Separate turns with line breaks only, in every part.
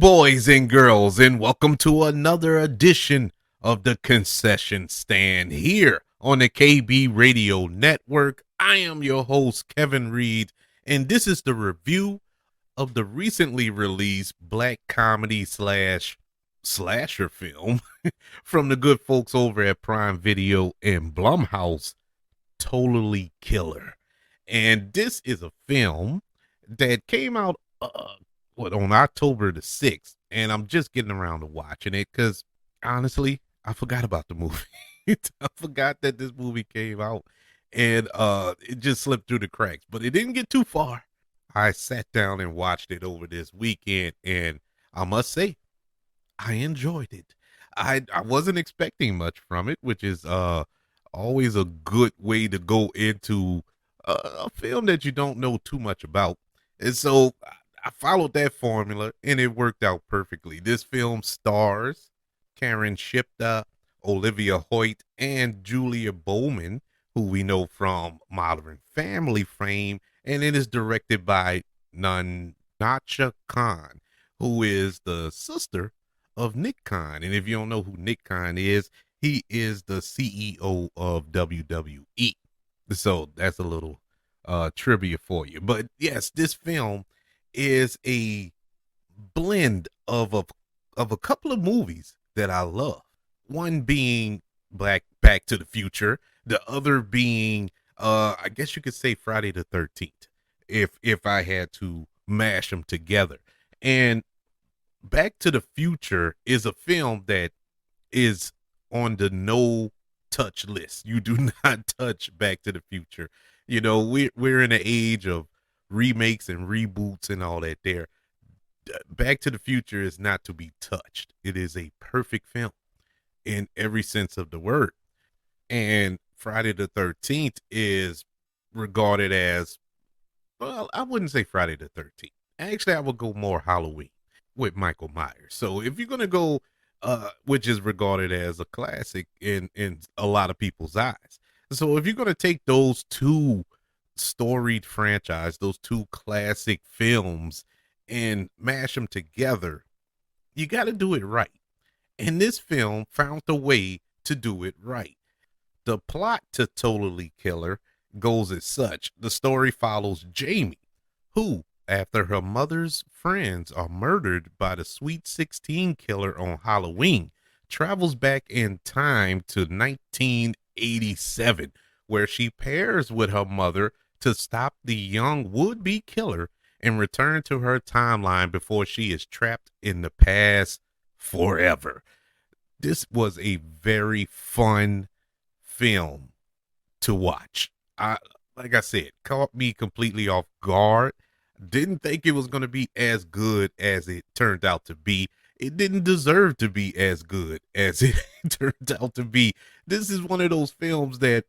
boys and girls, and welcome to another edition of the Concession Stand here on the KB Radio Network. I am your host, Kevin Reed, and this is the review of the recently released black comedy slash slasher film from the good folks over at Prime Video and Blumhouse, Totally Killer. And this is a film that came out on October the 6th, and I'm just getting around to watching it because honestly, I forgot about the movie. I forgot that this movie came out, and it just slipped through the cracks, but it didn't get too far. I sat down and watched it over this weekend, and I must say I enjoyed it. I wasn't expecting much from it, which is always a good way to go into a film that you don't know too much about. And so I followed that formula and it worked out perfectly. This film stars Karen Shipta, Olivia Hoyt, and Julia Bowman, who we know from Modern Family fame, and it is directed by Nacha Khan, who is the sister of Nick Khan. And if you don't know who Nick Khan is, he is the CEO of WWE. So that's a little trivia for you. But yes, this film is a blend of a couple of movies that I love. One being Back to the Future, the other being I guess you could say Friday the 13th if I had to mash them together. And Back to the Future is a film that is on the no touch list. You do not touch Back to the Future. You know, we're in an age of remakes and reboots and all that there. Back to the Future is not to be touched. It is a perfect film in every sense of the word. And Friday the 13th is regarded as, well, I wouldn't say Friday the 13th. Actually, I would go more Halloween with Michael Myers. So if you're going to go, which is regarded as a classic in a lot of people's eyes. So if you're going to take those two storied franchise, those two classic films, and mash them together, you got to do it right. And this film found a way to do it right. The plot to Totally Killer goes as such. The story follows Jamie, who, after her mother's friends are murdered by the Sweet 16 killer on Halloween, travels back in time to 1987, where she pairs with her mother to stop the young would-be killer and return to her timeline before she is trapped in the past forever. This was a very fun film to watch. Like I said, caught me completely off guard. Didn't think it was going to be as good as it turned out to be. It didn't deserve to be as good as it turned out to be. This is one of those films that,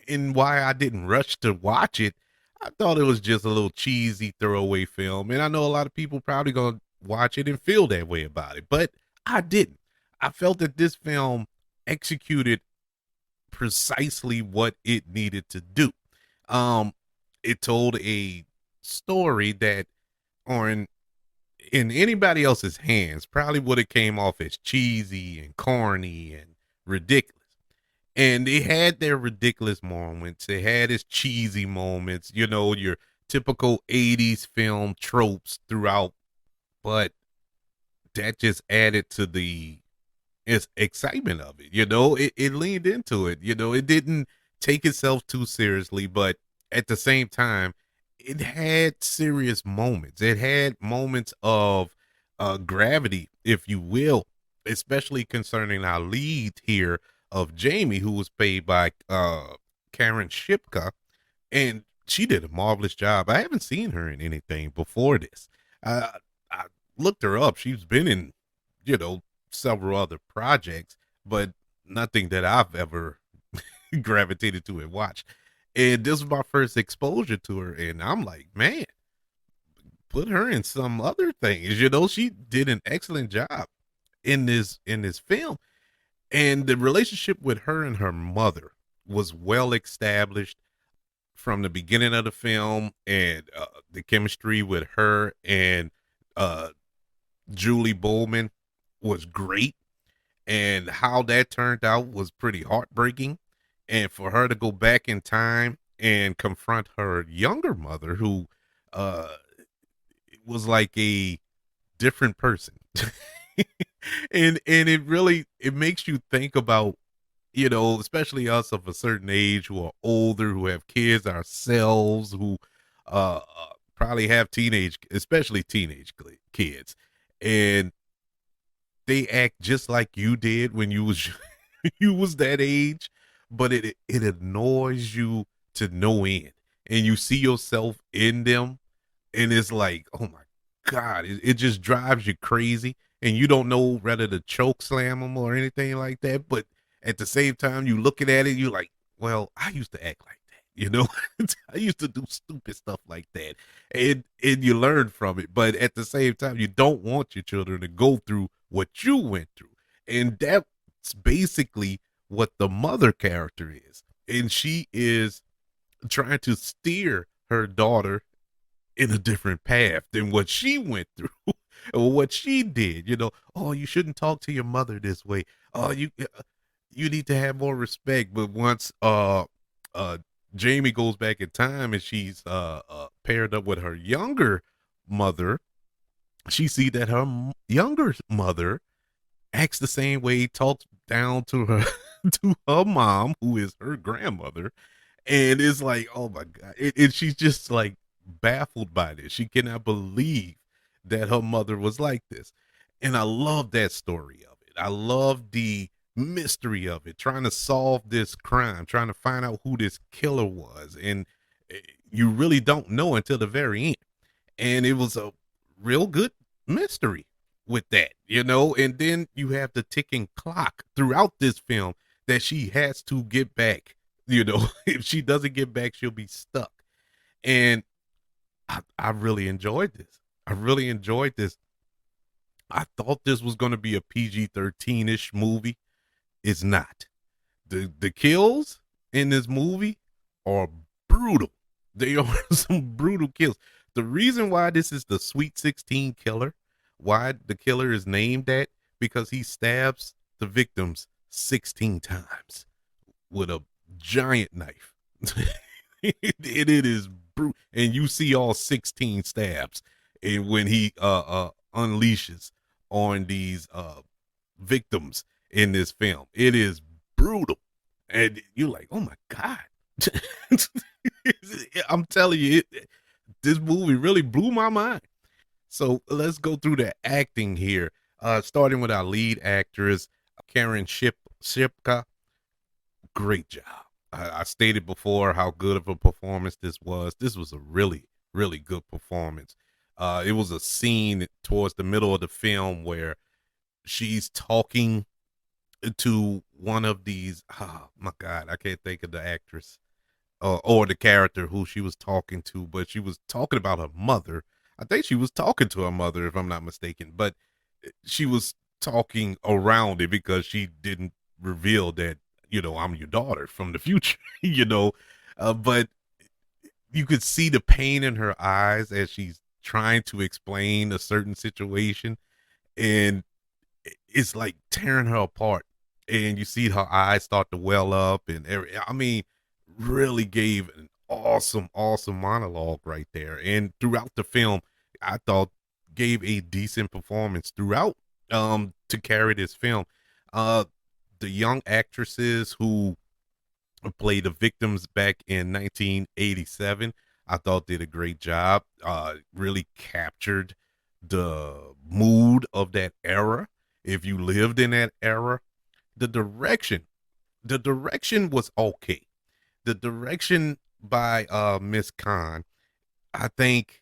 and why I didn't rush to watch it, I thought it was just a little cheesy throwaway film. And I know a lot of people probably going to watch it and feel that way about it, but I didn't. I felt that this film executed precisely what it needed to do. Um, it told a story that on in anybody else's hands probably would have came off as cheesy and corny and ridiculous. And they had their ridiculous moments. They had its cheesy moments, you know, your typical 80s film tropes throughout, but that just added to the excitement of it. You know, it leaned into it. You know, it didn't take itself too seriously, but at the same time, it had serious moments. It had moments of gravity, if you will, especially concerning our lead here of Jamie, who was played by Karen Shipka, and she did a marvelous job. I haven't seen her in anything before this. I looked her up. She's been in, you know, several other projects, but nothing that I've ever gravitated to and watched. And this was my first exposure to her, and I'm like, man, put her in some other things. You know, she did an excellent job in this film, and the relationship with her and her mother was well established from the beginning of the film, and the chemistry with her and uh Julie Bowman was great, and how that turned out was pretty heartbreaking. And for her to go back in time and confront her younger mother, who uh, was like a different person, and it makes you think about, especially us of a certain age who are older, who have kids ourselves, who probably have especially kids, and they act just like you did when you was you was that age, but it annoys you to no end, and you see yourself in them, and it's like, oh my god, it just drives you crazy, and you don't know whether to choke slam them or anything like that. But at the same time, you looking at it, you like, well, I used to act like that, I used to do stupid stuff like that, and you learn from it. But at the same time, you don't want your children to go through what you went through, and that's basically what the mother character is, and she is trying to steer her daughter in a different path than what she went through or what she did. Oh, you shouldn't talk to your mother this way. Oh, you need to have more respect. But once uh Jamie goes back in time and she's paired up with her younger mother, she see that her younger mother acts the same way, talks down to her to her mom, who is her grandmother, and it's like, oh my god, and she's just like baffled by this. She cannot believe that her mother was like this, and I love that story of it. I love the mystery of it, trying to solve this crime, trying to find out who this killer was, and eh, you really don't know until the very end. And it was a real good mystery with that, and then you have the ticking clock throughout this film that she has to get back. If she doesn't get back, she'll be stuck. And I really enjoyed this. I really enjoyed this. I thought this was going to be a PG-13-ish movie. It's not. The kills in this movie are brutal. They are some brutal kills. The reason why this is the Sweet 16 killer, why the killer is named that, because he stabs the victims 16 times with a giant knife. it is brutal, and you see all 16 stabs, and when he unleashes on these victims in this film, it is brutal, and you're like, oh my god. I'm telling you, this movie really blew my mind. So let's go through the acting here, starting with our lead actress, Karen Shipka. Great job. I stated before how good of a performance this was. This was a really, really good performance. It was a scene towards the middle of the film where she's talking to one of these. Oh my God, I can't think of the actress or the character who she was talking to, but she was talking about her mother. I think she was talking to her mother, if I'm not mistaken, but she was talking around it because she didn't reveal that, I'm your daughter from the future, but you could see the pain in her eyes as she's trying to explain a certain situation, and it's like tearing her apart. And you see her eyes start to well up, and I mean, really gave an awesome, awesome monologue right there. And throughout the film, I thought gave a decent performance throughout to carry this film. Uh the young actresses who played the victims back in 1987, I thought did a great job. Really captured the mood of that era. If you lived in that era, the direction, the direction was okay. The direction by Miss Khan, I think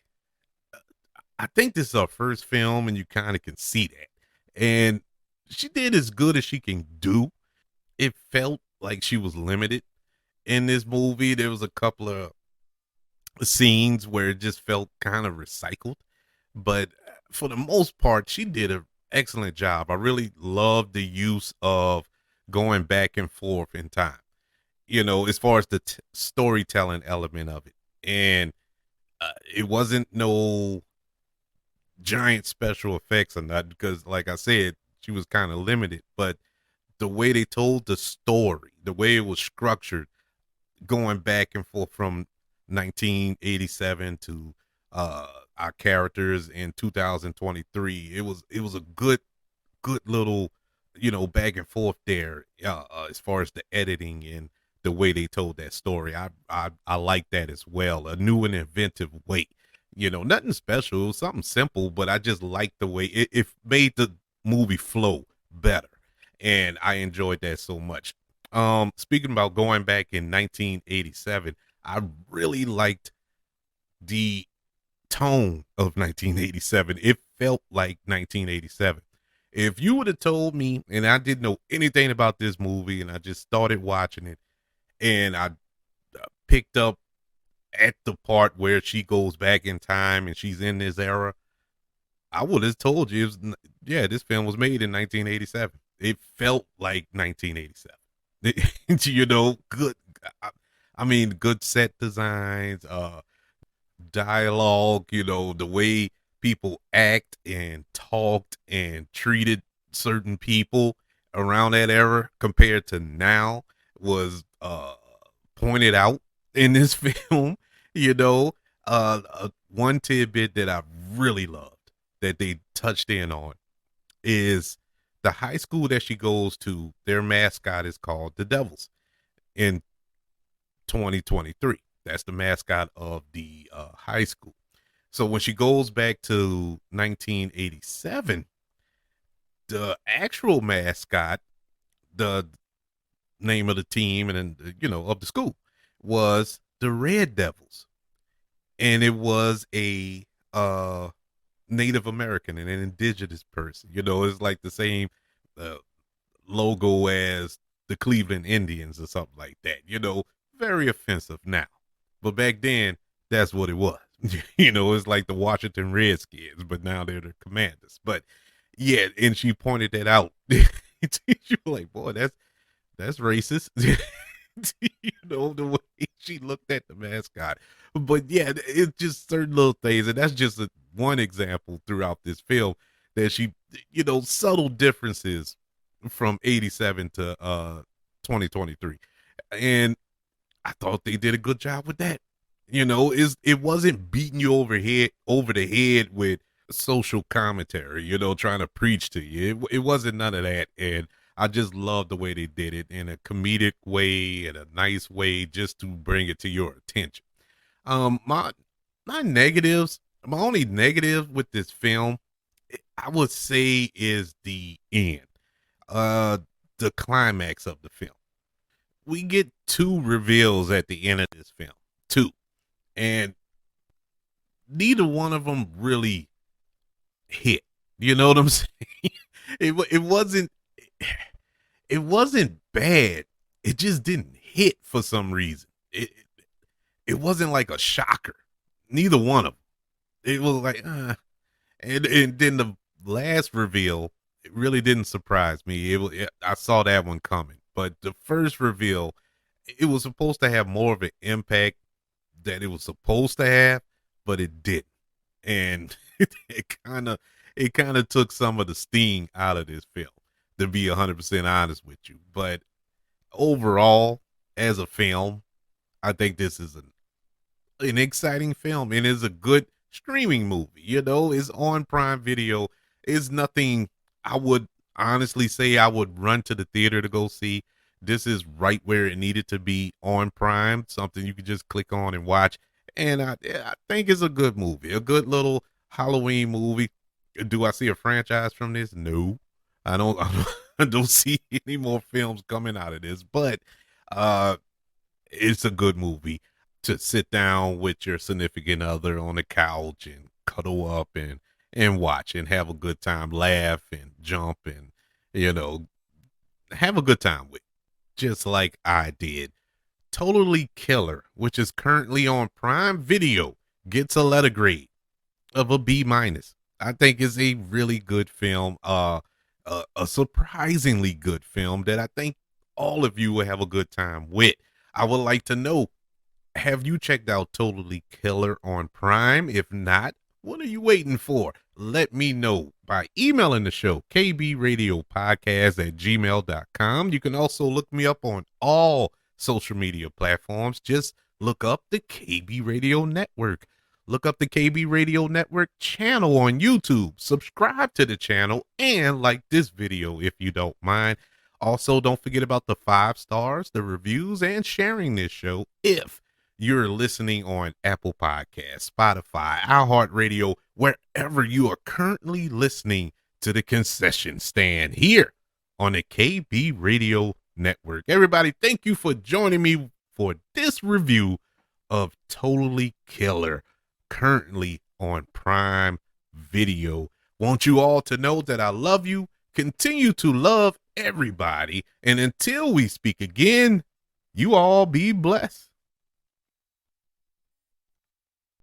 I think this is her first film, and you kind of can see that. And she did as good as she can do. It felt like she was limited in this movie. There was a couple of scenes where it just felt kind of recycled, but for the most part, she did an excellent job. I really loved the use of going back and forth in time, as far as the storytelling element of it. And it wasn't no giant special effects or not, because like I said, she was kind of limited, but the way they told the story, the way it was structured, going back and forth from 1987 to uh our characters in 2023, it was a good little, back and forth there, as far as the editing and the way they told that story. I like that as well, a new and inventive way. Nothing special, it was something simple, but I just liked the way it made the movie flow better, and I enjoyed that so much. Speaking about going back in 1987, I really liked the tone of 1987. It felt like 1987. If you would have told me, and I didn't know anything about this movie, and I just started watching it, and I picked up at the part where she goes back in time and she's in this era, I would have told you, yeah, this film was made in 1987. It felt like 1987. Good. I, I mean, good set designs, dialogue, the way people act and talked and treated certain people around that era compared to now was pointed out in this film. One tidbit that I really loved that they touched in on is the high school that she goes to. Their mascot is called the Devils in 2023. That's the mascot of the high school. So when she goes back to 1987, the actual mascot, the name of the team and of the school, was the Red Devils, and it was a Native American and an indigenous person. It's like the same uh, logo as the Cleveland Indians or something like that. Very offensive now, but back then that's what it was. It's like the Washington Redskins, but now they're the Commanders. But yeah, and she pointed that out. You were like, boy, that's racist. The way she looked at the mascot. But yeah, it's just certain little things, and that's just one example throughout this film that she, subtle differences from 87 to 2023. And I thought they did a good job with that. It wasn't beating you over the head with social commentary, trying to preach to you. It wasn't none of that. And I just love the way they did it in a comedic way and a nice way just to bring it to your attention. My negatives, my only negative with this film, I would say, is the end. Uh the climax of the film. We get two reveals at the end of this film. Two. And neither one of them really hit. You know what I'm saying? It wasn't bad. It just didn't hit for some reason. It wasn't like a shocker. Neither one of them. It was like, and then the last reveal, it really didn't surprise me. I saw that one coming, but the first reveal, it was supposed to have more of an impact that it was supposed to have, but it didn't, and it kind of took some of the sting out of this film. To be 100% honest with you, but overall, as a film, I think this is an exciting film and is a good streaming movie. It's on Prime Video. It's nothing I would honestly say I would run to the theater to go see. This is right where it needed to be, on Prime, something you could just click on and watch. And I think it's a good movie, a good little Halloween movie. Do I see a franchise from this? No, I don't. I don't see any more films coming out of this, but uh, it's a good movie to sit down with your significant other on the couch and cuddle up and watch and have a good time, laugh and jump and you know have a good time with, just like I did. Totally Killer, which is currently on Prime Video, gets a letter grade of a B minus. I think is a really good film, a surprisingly good film that I think all of you will have a good time with. I would like to know, have you checked out Totally Killer on Prime? If not, what are you waiting for? let me know by emailing the show, kbradiopodcast@gmail.com. You can also look me up on all social media platforms. Just look up the KB Radio Network. Look up the KB Radio Network channel on YouTube. Subscribe to the channel and like this video if you don't mind. Also, don't forget about the 5 stars, the reviews, and sharing this show if you're listening on Apple Podcasts, Spotify, iHeartRadio, wherever you are currently listening to the concession stand here on the KB Radio Network. Everybody, thank you for joining me for this review of Totally Killer, currently on Prime Video. Want you all to know that I love you, continue to love everybody, and until we speak again, you all be blessed.